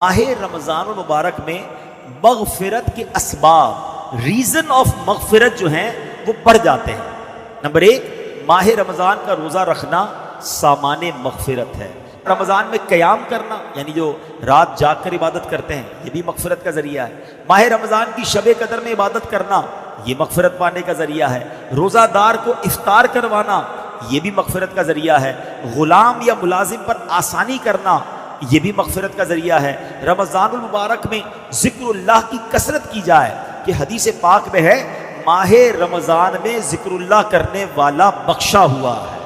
ماہ رمضان المبارک میں مغفرت کے اسباب، ریزن آف مغفرت جو ہیں وہ بڑھ جاتے ہیں۔ نمبر ایک، ماہ رمضان کا روزہ رکھنا سامان مغفرت ہے۔ رمضان میں قیام کرنا، یعنی جو رات جاگ کر عبادت کرتے ہیں، یہ بھی مغفرت کا ذریعہ ہے۔ ماہ رمضان کی شب قدر میں عبادت کرنا، یہ مغفرت پانے کا ذریعہ ہے۔ روزہ دار کو افطار کروانا، یہ بھی مغفرت کا ذریعہ ہے۔ غلام یا ملازم پر آسانی کرنا، یہ بھی مغفرت کا ذریعہ ہے۔ رمضان المبارک میں ذکر اللہ کی کثرت کی جائے کہ حدیث پاک میں ہے ماہ رمضان میں ذکر اللہ کرنے والا بخشا ہوا ہے،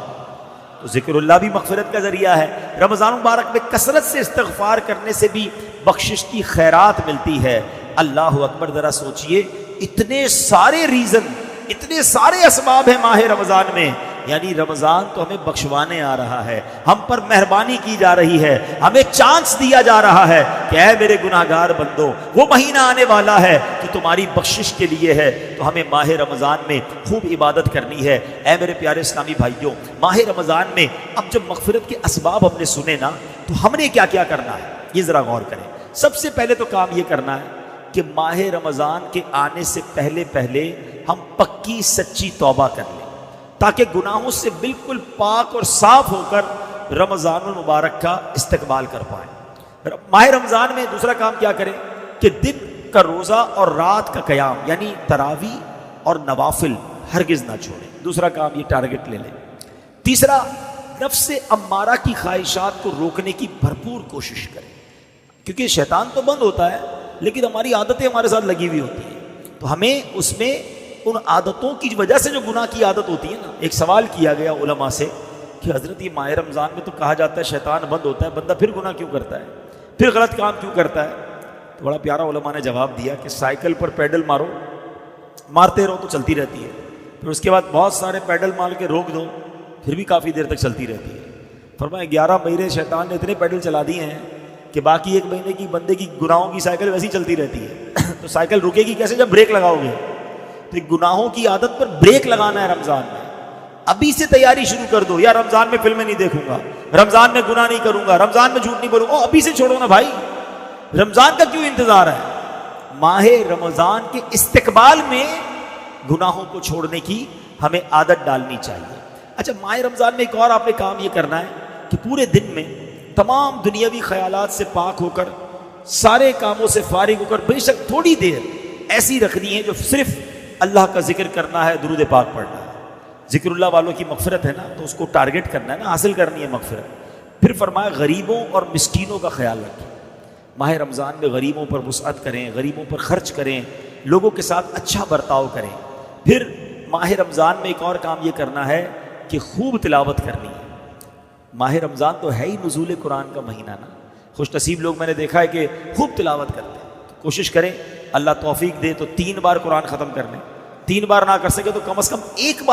تو ذکر اللہ بھی مغفرت کا ذریعہ ہے۔ رمضان مبارک میں کثرت سے استغفار کرنے سے بھی بخشش کی خیرات ملتی ہے۔ اللہ اکبر، ذرا سوچئے، اتنے سارے ریزن، اتنے سارے اسباب ہیں ماہ رمضان میں، یعنی رمضان تو ہمیں بخشوانے آ رہا ہے، ہم پر مہربانی کی جا رہی ہے، ہمیں چانس دیا جا رہا ہے کہ اے میرے گناہگار بندو، وہ مہینہ آنے والا ہے کہ تمہاری بخشش کے لیے ہے، تو ہمیں ماہ رمضان میں خوب عبادت کرنی ہے۔ اے میرے پیارے اسلامی بھائیوں، ماہ رمضان میں اب جب مغفرت کے اسباب ہم نے سنے نا، تو ہم نے کیا کیا کرنا ہے یہ ذرا غور کریں۔ سب سے پہلے تو کام یہ کرنا ہے کہ ماہ رمضان کے آنے سے پہلے ہم پکی سچی توبہ کر لیں، تاکہ گناہوں سے بالکل پاک اور صاف ہو کر رمضان المبارک کا استقبال کر پائیں۔ ماہ رمضان میں دوسرا کام کیا کریں کہ دن کا روزہ اور رات کا قیام، یعنی تراویح اور نوافل ہرگز نہ چھوڑیں۔ دوسرا کام یہ ٹارگٹ لے لیں۔ تیسرا، نفس امارہ کی خواہشات کو روکنے کی بھرپور کوشش کریں، کیونکہ شیطان تو بند ہوتا ہے لیکن ہماری عادتیں ہمارے ساتھ لگی ہوئی ہوتی ہیں، تو ہمیں اس میں ان عادتوں کی وجہ سے جو گناہ کی عادت ہوتی ہے نا۔ ایک سوال کیا گیا علماء سے کہ حضرت یہ ماہ رمضان میں تو کہا جاتا ہے شیطان بند ہوتا ہے، بندہ پھر گناہ کیوں کرتا ہے، پھر غلط کام کیوں کرتا ہے؟ تو بڑا پیارا علماء نے جواب دیا کہ سائیکل پر پیڈل مارتے رہو تو چلتی رہتی ہے، پھر اس کے بعد بہت سارے پیڈل مار کے روک دو، پھر بھی کافی دیر تک چلتی رہتی ہے۔ فرمایا 11 مہینے شیطان نے اتنے پیڈل چلا دیے ہیں کہ باقی 1 مہینے کی بندے کی گناہوں کی سائیکل ویسی چلتی رہتی ہے۔ تو سائیکل رکے گی کیسے جب بریک لگاؤ گے؟ تو گناہوں کی عادت پر بریک لگانا ہے رمضان میں۔ ابھی سے تیاری شروع کر دو، یا رمضان میں فلمیں نہیں دیکھوں گا، رمضان میں گناہ نہیں کروں گا، رمضان میں جھوٹ نہیں بولوں گا۔ ابھی سے چھوڑو نا بھائی، رمضان کا کیوں انتظار ہے؟ ماہ رمضان کے استقبال میں گناہوں کو چھوڑنے کی ہمیں عادت ڈالنی چاہیے۔ اچھا، ماہ رمضان میں ایک اور آپ نے کام یہ کرنا ہے کہ پورے دن میں تمام دنیاوی خیالات سے پاک ہو کر، سارے کاموں سے فارغ ہو کر، بے شک تھوڑی دیر ایسی رکھنی ہے جو صرف اللہ کا ذکر کرنا ہے، درود پاک پڑھنا ہے۔ ذکر اللہ والوں کی مغفرت ہے نا، تو اس کو ٹارگٹ کرنا ہے نا، حاصل کرنی ہے مغفرت۔ پھر فرمایا غریبوں اور مسکینوں کا خیال رکھیں۔ ماہ رمضان میں غریبوں پر وسعت کریں، غریبوں پر خرچ کریں، لوگوں کے ساتھ اچھا برتاؤ کریں۔ پھر ماہ رمضان میں ایک اور کام یہ کرنا ہے کہ خوب تلاوت کرنی ہے۔ ماہ رمضان تو ہے ہی نزول قرآن کا مہینہ نا، خوش نصیب لوگ میں نے دیکھا ہے کہ خوب تلاوت کرتے ہیں۔ تو کوشش کریں، اللہ توفیق دے تو 3 بار قرآن ختم کر لیں، 3 بار نہ کر سکے تو کم از کم 1 بار